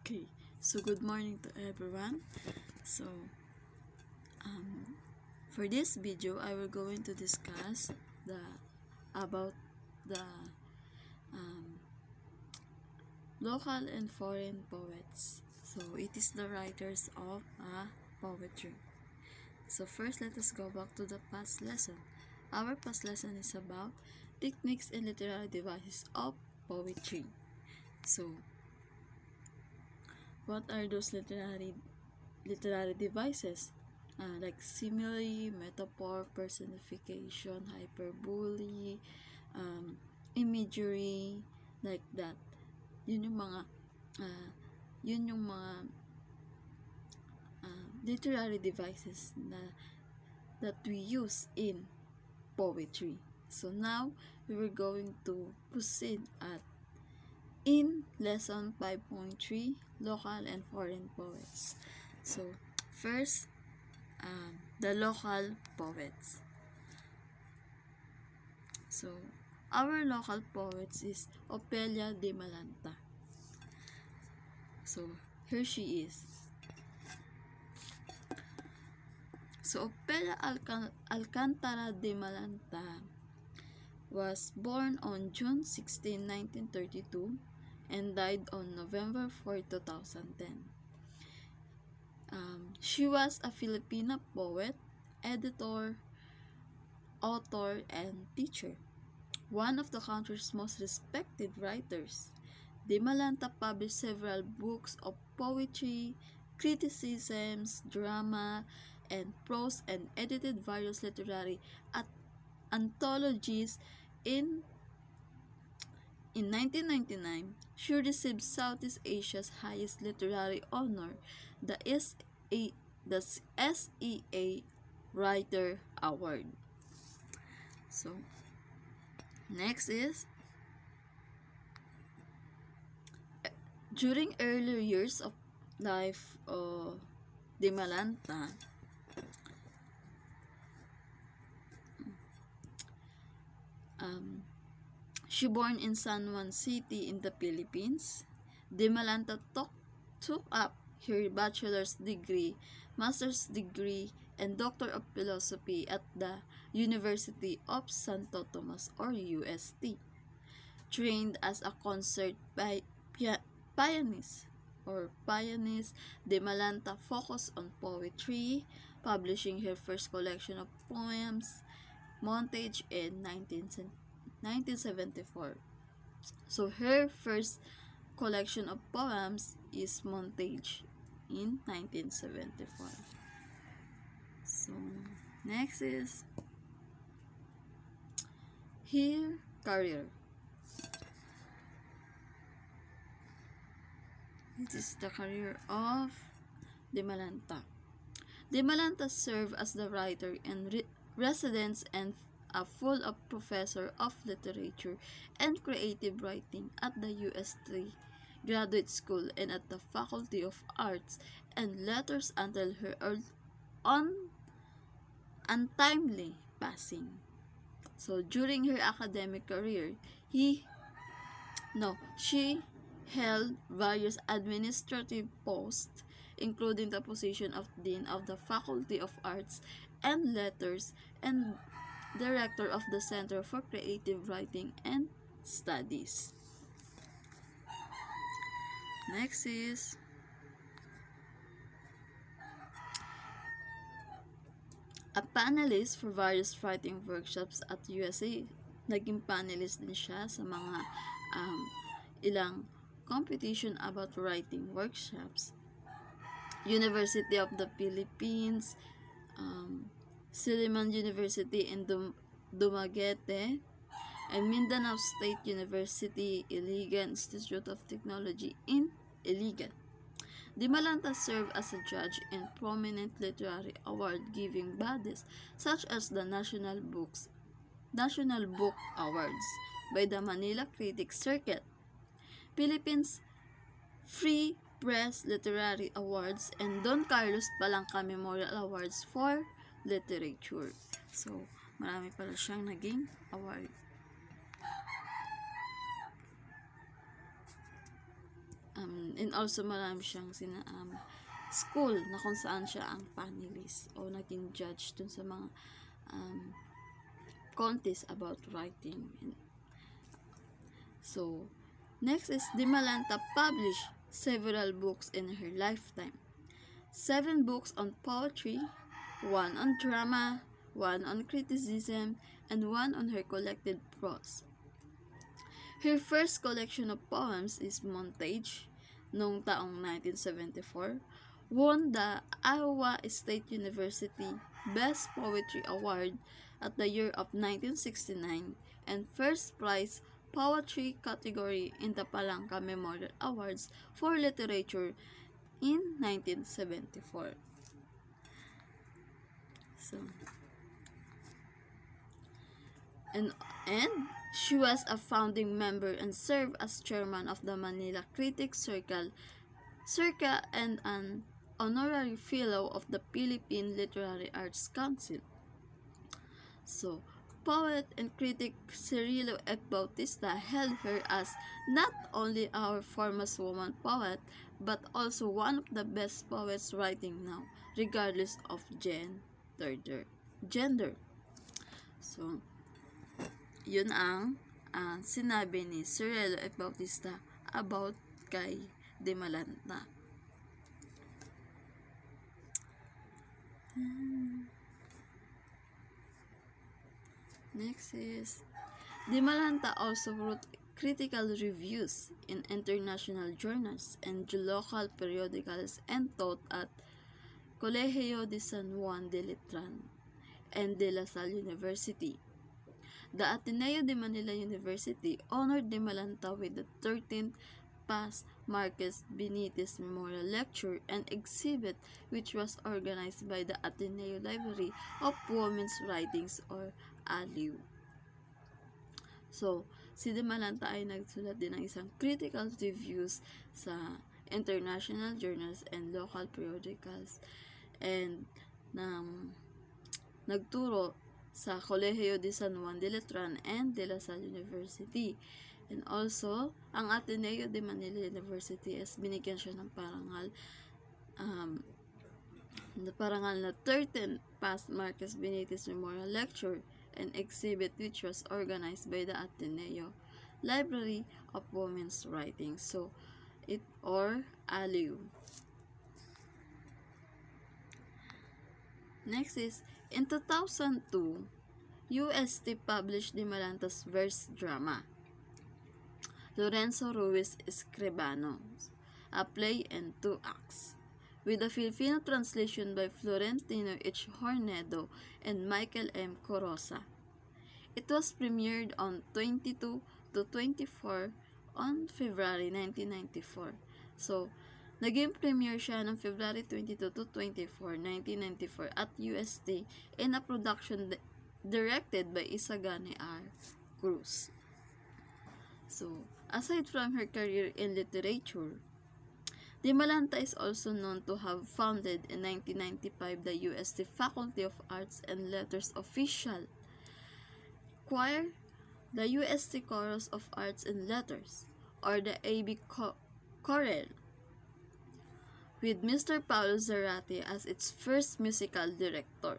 Okay, so good morning to everyone. So, for this video, I will going to discuss about the um, local and foreign poets. So, it is the writers of poetry. So, first, let us go back to the past lesson. Our past lesson is about techniques and literary devices of poetry. So, what are those literary devices? Like simile, metaphor, personification, hyperbole, imagery, like that. Yun yung mga uh, yun yung mga literary devices that we use in poetry. So now we were going to proceed in lesson 5.3, local and foreign poets. So first, the local poets. So our local poets is Opelia de Malanta. So here she is. So Opelia Alcantara de Malanta was born on June 16, 1932 and died on November 4, 2010. She was a Filipina poet, editor, author, and teacher. One of the country's most respected writers, De Malanta published several books of poetry, criticisms, drama, and prose, and edited various literary anthologies. In 1999, she received Southeast Asia's highest literary honor, the SEA Writer Award. So, next is, during earlier years of life of De Malanta, she born in San Juan City in the Philippines. De Malanta took up her bachelor's degree, master's degree, and doctor of philosophy at the University of Santo Tomas or UST. Trained as a concert pianist, De Malanta focused on poetry, publishing her first collection of poems, Montage, in 1974. So her first collection of poems is Montage in 1974. So next is her career. This is the career of De Malanta. De Malanta served as the writer and residence and a full of professor of literature and creative writing at the UST Graduate School and at the Faculty of Arts and Letters until her untimely passing. So during her academic career, she held various administrative posts, including the position of Dean of the Faculty of Arts and Letters and Director of the Center for Creative Writing and Studies. Next is a panelist for various writing workshops at USA. Naging panelist din siya sa mga ilang competition about writing workshops. University of the Philippines, Silliman University in Dumaguete, and Mindanao State University, Iligan Institute of Technology in Iligan. De Malanta served as a judge in prominent literary award-giving bodies such as the National Book Awards by the Manila Critics Circuit, Philippines Free Press Literary Awards, and Don Carlos Balangka Memorial Awards for Literature. So, marami pala siyang naging award. And also marami siyang school na kung saan siya ang panelist o naging judge dun sa mga contest about writing. So, next is Dimalanta published several books in her lifetime. 7 books on poetry, 1 on drama, 1 on criticism, and 1 on her collected prose. Her first collection of poems is Montage, noong taong 1974, won the Iowa State University Best Poetry Award at the year of 1969 and first prize poetry category in the Palanca Memorial Awards for Literature in 1974. So, and she was a founding member and served as chairman of the Manila Critics Circle and an honorary fellow of the Philippine Literary Arts Council. So, poet and critic Cirilo F. Bautista hailed her as not only our foremost woman poet, but also one of the best poets writing now, regardless of gender. So, yun ang sinabi ni Cirilo F. Bautista about kay Dimalanta. Next is, Dimalanta also wrote critical reviews in international journals and local periodicals and taught at Colegio de San Juan de Letran and De La Salle University. The Ateneo de Manila University honored Dimalanta with the 13th Paz Marquez Benitez Memorial Lecture and Exhibit, which was organized by the Ateneo Library of Women's Writings or ALIW. So, si Dimalanta ay nagsulat din ng isang critical reviews sa international journals and local periodicals and nagturo sa Colegio de San Juan de Letran and De La Salle University. And also, ang Ateneo de Manila University is binigyan siya ng parangal na 13th Paz Marquez Benitez Memorial Lecture and Exhibit, which was organized by the Ateneo Library of Women's Writing. So, or ALIW. Next is, in 2002, UST published Dimalanta's verse drama, Lorenzo Ruiz Escribano, a play and 2 acts, with a Filipino translation by Florentino H. Hornedo and Michael M. Corosa. It was premiered on 22 to 24 on February 1994. So, naging premiere siya ng February 22 to 24, 1994 at UST in a production directed by Isagani R. Cruz. So, aside from her career in literature, Dimalanta is also known to have founded in 1995 the UST Faculty of Arts and Letters Official Choir, the UST Chorus of Arts and Letters, or the AB Chorale, with Mr. Paulo Zarate as its first musical director.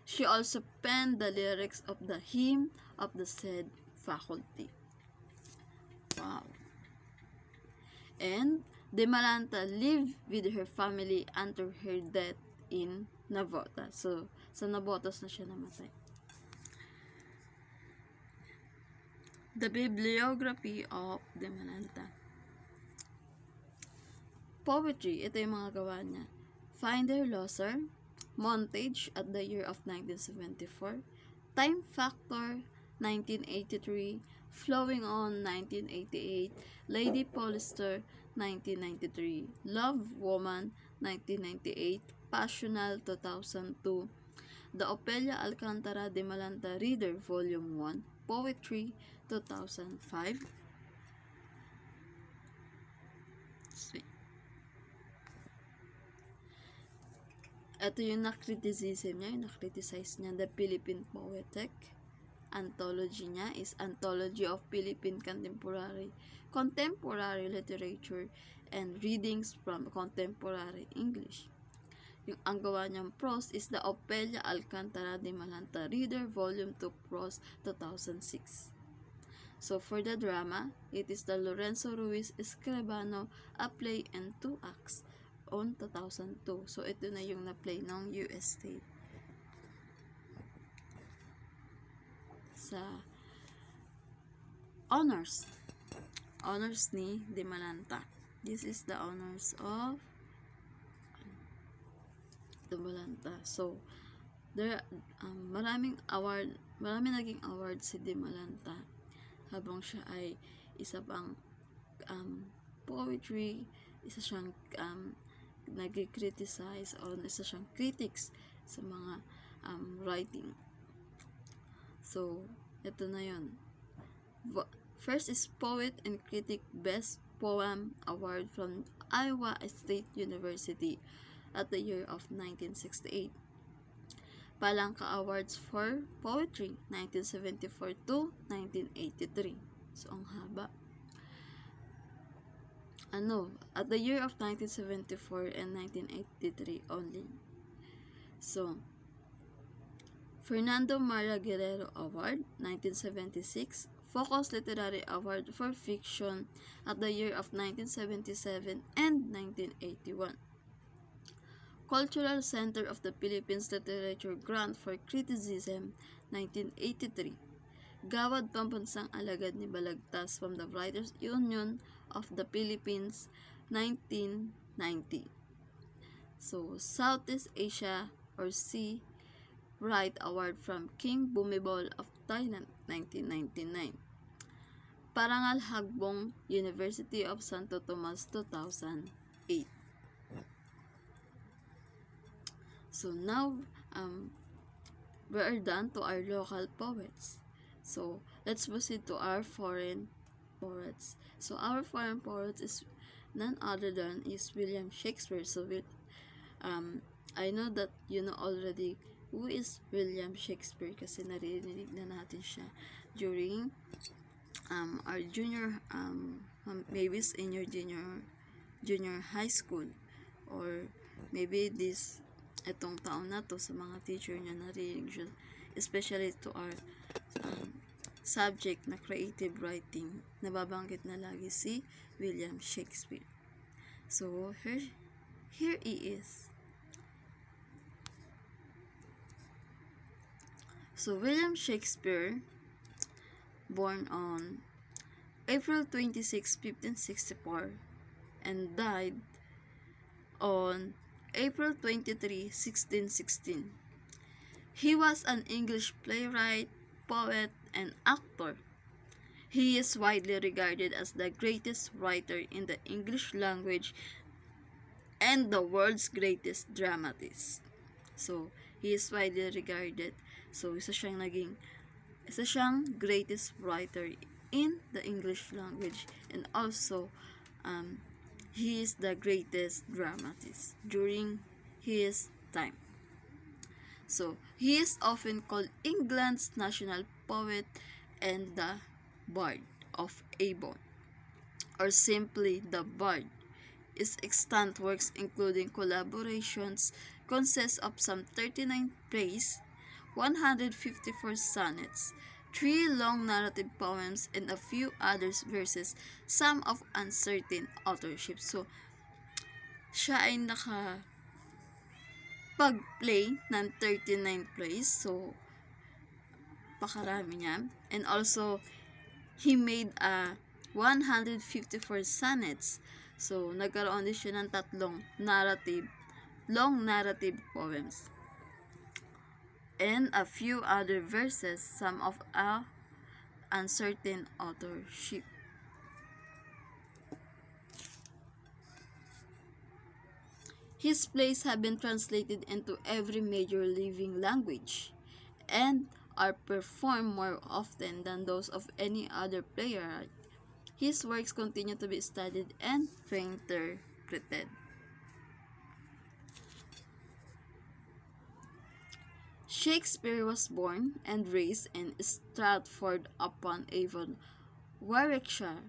She also penned the lyrics of the hymn of the said faculty. Wow. And Dimalanta lived with her family until her death in Navotas. So, sa Navotas na siya namatay. The bibliography of Dimalanta. Poetry, ito yung mga gawa niya. Finder Loser, Montage at the year of 1974, Time Factor, 1983, Flowing On, 1988, Lady Polyester, 1993, Love Woman, 1998, Passional, 2002, The Opelia Alcantara Dimalanta Reader, Volume 1, Poetry, 2005. Ito yung na-criticism niya, yung na-criticize niya, The Philippine Poetic. anthology niya is Anthology of Philippine Contemporary Literature and Readings from Contemporary English. Ang gawa niyang prose is the Opelia Alcantara de Malanta Reader Volume 2 Prose 2006. So for the drama, it is the Lorenzo Ruiz Escribano, a play in 2 acts on 2002. So ito na yung na-play ng US State. Sa honors ni De Malanta. This is the honors of De Malanta. So there maraming naging award si De Malanta habang siya ay isa pang poetry, isa siyang nag-criticize o isa siyang critics sa mga writing. So ito na yun. First is Poet and Critic Best Poem Award from Iowa State University at the year of 1968. Palangka Awards for Poetry 1974 to 1983. So ang haba. At the year of 1974 and 1983 only. So Fernando Mara Guerrero Award 1976, Focus Literary Award for Fiction at the year of 1977 and 1981. Cultural Center of the Philippines Literature Grant for Criticism 1983. Gawad Pambansang Alagad ni Balagtas from the Writers Union of the Philippines 1990. So Southeast Asia or Sea Right Award from King Bhumibol of Thailand 1999. Parangal Hagbong University of Santo Tomas 2008. So now we are done to our local poets. So let's proceed to our foreign poets. So our foreign poets is none other than is William Shakespeare. So I know that you know already who is William Shakespeare kasi narinig na natin siya during our junior maybe in your junior high school, or maybe itong taon na to sa mga teacher niya narinig siya, especially to our subject na creative writing, nababanggit na lagi si William Shakespeare. So here he is. So William Shakespeare, born on April 26, 1564 and died on April 23, 1616. He was an English playwright, poet, and actor. He is widely regarded as the greatest writer in the English language and the world's greatest dramatist. So, he is widely regarded. So, isa siyang greatest writer in the English language, and also he is the greatest dramatist during his time. So, he is often called England's national poet and the Bard of Avon, or simply the Bard. His extant works, including collaborations, consist of some 39 plays, 154 sonnets, 3 long narrative poems, and a few others verses, some of uncertain authorship. So, siya ay pag-play ng 39 plays. So, pakarami niya. And also, he made 154 sonnets. So, nagkaroon din siya ng 3 long narrative poems. And a few other verses, some of uncertain authorship. His plays have been translated into every major living language and are performed more often than those of any other playwright. His works continue to be studied and reinterpreted. Shakespeare was born and raised in Stratford-upon-Avon, Warwickshire.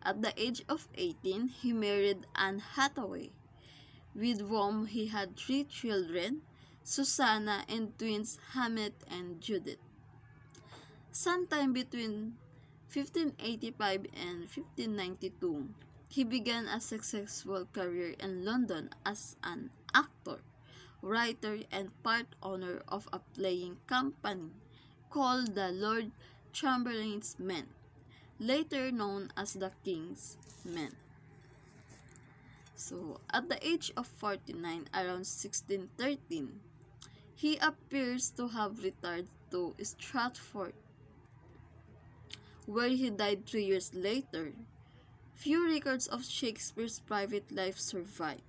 At the age of 18, he married Anne Hathaway, with whom he had 3 children, Susanna and twins Hamlet and Judith. Sometime between 1585 and 1592, he began a successful career in London as an actor, writer, and part owner of a playing company called the Lord Chamberlain's Men, later known as the King's Men. So, at the age of 49, around 1613, he appears to have retired to Stratford, where he died 3 years later. Few records of Shakespeare's private life survive.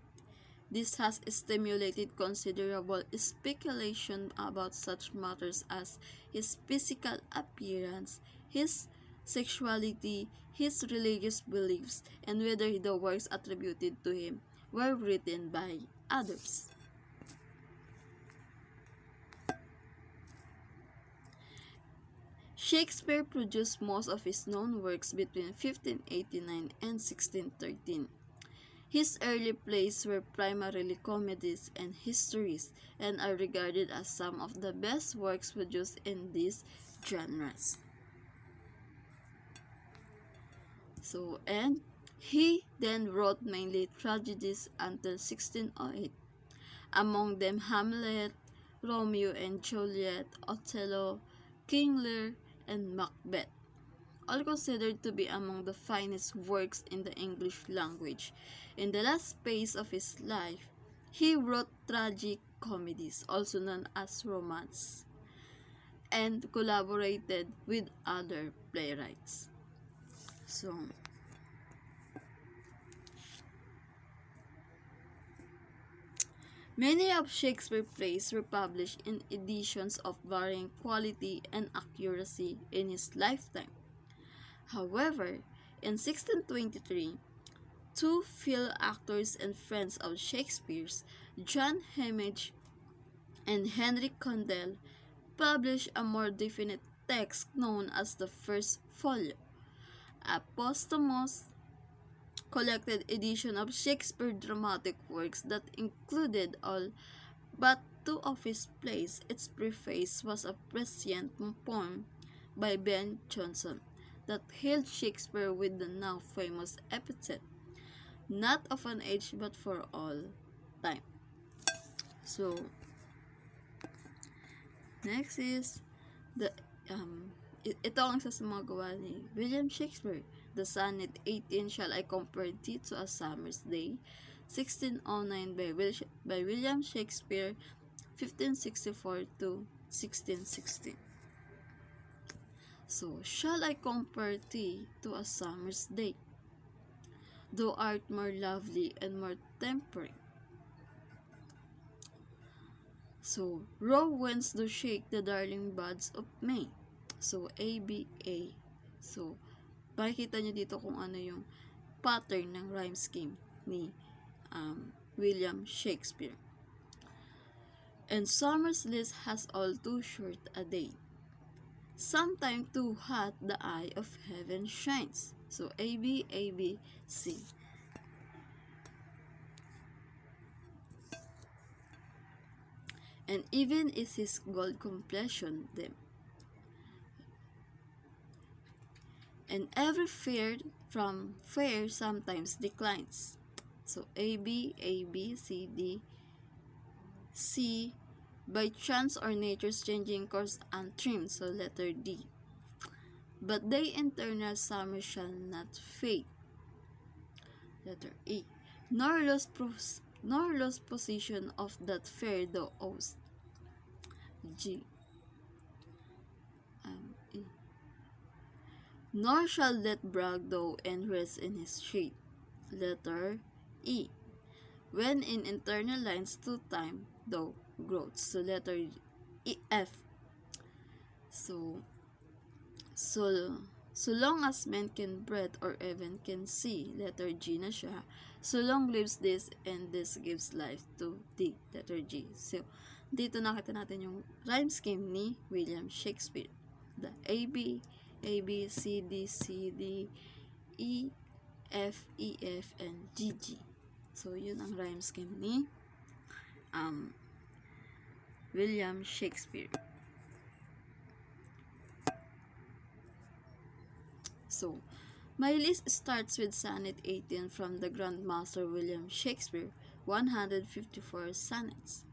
This has stimulated considerable speculation about such matters as his physical appearance, his sexuality, his religious beliefs, and whether the works attributed to him were written by others. Shakespeare produced most of his known works between 1589 and 1613. His early plays were primarily comedies and histories and are regarded as some of the best works produced in these genres. And he then wrote mainly tragedies until 1608, among them Hamlet, Romeo and Juliet, Othello, King Lear, and Macbeth, all considered to be among the finest works in the English language. In the last phase of his life, he wrote tragic comedies, also known as romance, and collaborated with other playwrights. Many of Shakespeare's plays were published in editions of varying quality and accuracy in his lifetime. However, in 1623, 2 fellow actors and friends of Shakespeare's, John Hemmage and Henry Condell, published a more definite text known as the First Folio, a posthumous collected edition of Shakespeare's dramatic works that included all but 2 of his plays. Its preface was a prescient poem by Ben Jonson that hailed Shakespeare with the now famous epithet, "Not of an age but for all time." Next is the ito ang isa sa mga gawa ni William Shakespeare. The Sonnet 18, Shall I Compare Thee to a Summer's Day, 1609 by William Shakespeare, 1564 to 1616. Shall I compare thee to a summer's day? Thou art more lovely and more tempering. Raw winds do shake the darling buds of May. ABA. Makikita nyo dito kung ano yung pattern ng rhyme scheme ni William Shakespeare. And summer's bliss has all too short a day. Sometime too hot the eye of heaven shines. ABABC. And even is his gold complexion dim. And every fair from fair sometimes declines. ABABCD. C, by chance or nature's changing course untrimmed, letter D. But the internal summer shall not fade, letter E, nor lose position of that fair thou owest, G. E. Nor shall that brag thou and rest in his shade, letter E. When in internal lines to time thou growth, letter E, F. So long as men can breathe or even can see, letter G na siya. So long lives this and this gives life to thee, letter G. So Dito nakita natin yung rhyme scheme ni William Shakespeare. The A, B, C, D, C, D, E, F, and G, G. So, yun ang rhyme scheme ni William Shakespeare. So, my list starts with Sonnet 18 from the Grandmaster William Shakespeare, 154 sonnets.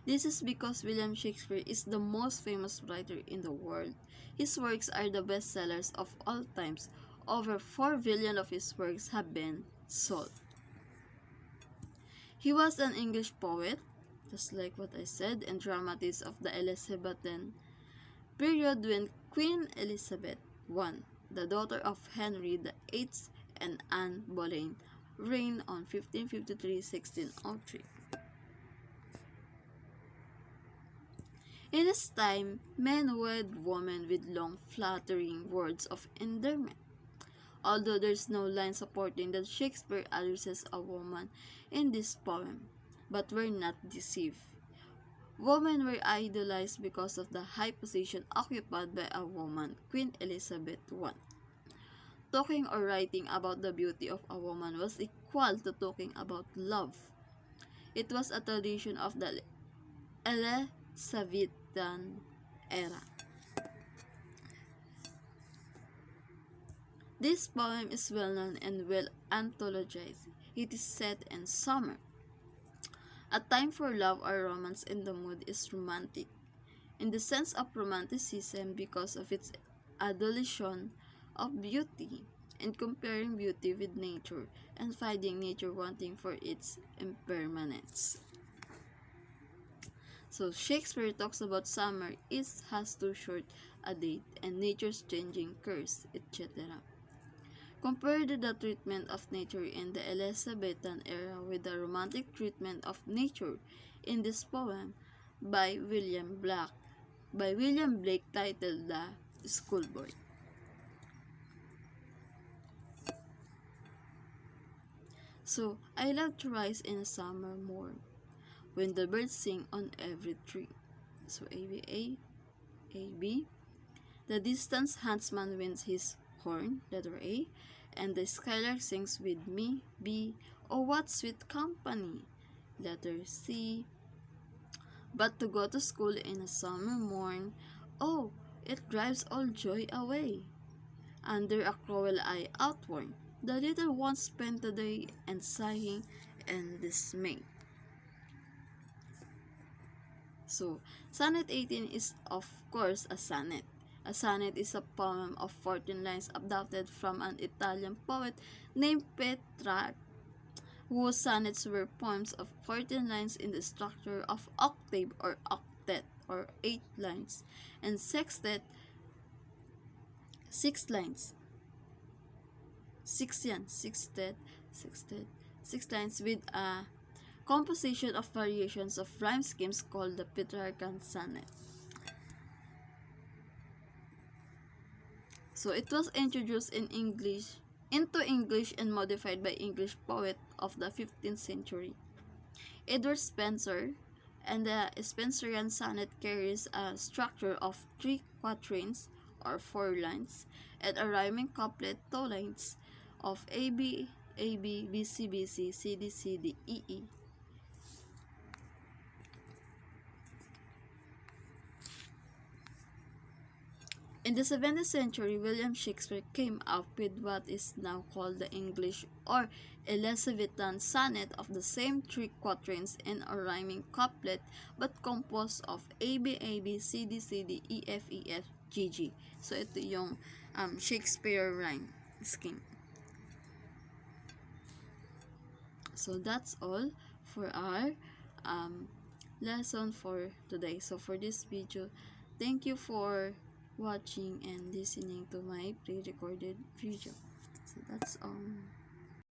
This is because William Shakespeare is the most famous writer in the world. His works are the best sellers of all times. Over 4 billion of his works have been sold. He was an English poet, just like what I said, and dramatist of the Elizabethan period when Queen Elizabeth I, the daughter of Henry VIII and Anne Boleyn, reigned on 1553-1603. In his time, men wed women with long, flattering words of endearment. Although there's no line supporting that Shakespeare addresses a woman in this poem, but we're not deceived. Women were idolized because of the high position occupied by a woman, Queen Elizabeth I. Talking or writing about the beauty of a woman was equal to talking about love. It was a tradition of the Elizabethan era. This poem is well known and well anthologized. It is set in summer. A time for love or romance, and the mood is romantic, in the sense of romanticism because of its adulation of beauty, and comparing beauty with nature, and finding nature wanting for its impermanence. So Shakespeare talks about summer has too short a date, and nature's changing course, etc. Compare the treatment of nature in the Elizabethan era with the romantic treatment of nature in this poem by William Blake titled The Schoolboy. So, I love to rise in a summer morn when the birds sing on every tree. So, A, B. The distant huntsman winds his horn, letter A, and the skylark sings with me, B. Oh, what sweet company, letter C. But to go to school in a summer morn, oh, it drives all joy away. Under a cruel eye outworn, the little ones spend the day and sighing and dismay. So, Sonnet 18 is of course a sonnet. A sonnet is a poem of 14 lines adapted from an Italian poet named Petrarch, whose sonnets were poems of 14 lines in the structure of octave or octet, or 8 lines, and sextet, 6 lines. 6 lines with a composition of variations of rhyme schemes called the Petrarchan sonnet. So it was introduced into English and modified by English poet of the 15th century, Edward Spenser, and the Spenserian sonnet carries a structure of 3 quatrains or 4 lines and a rhyming couplet 2 lines of A B, B C, C D, E. In the 17th century, William Shakespeare came up with what is now called the English or Elizabethan sonnet of the same 3 quatrains in a rhyming couplet but composed of A B, C D, E F, G, G. So, ito yung Shakespeare rhyme scheme. So, that's all for our lesson for today. So, for this video, thank you for watching and listening to my pre-recorded video. So, that's all.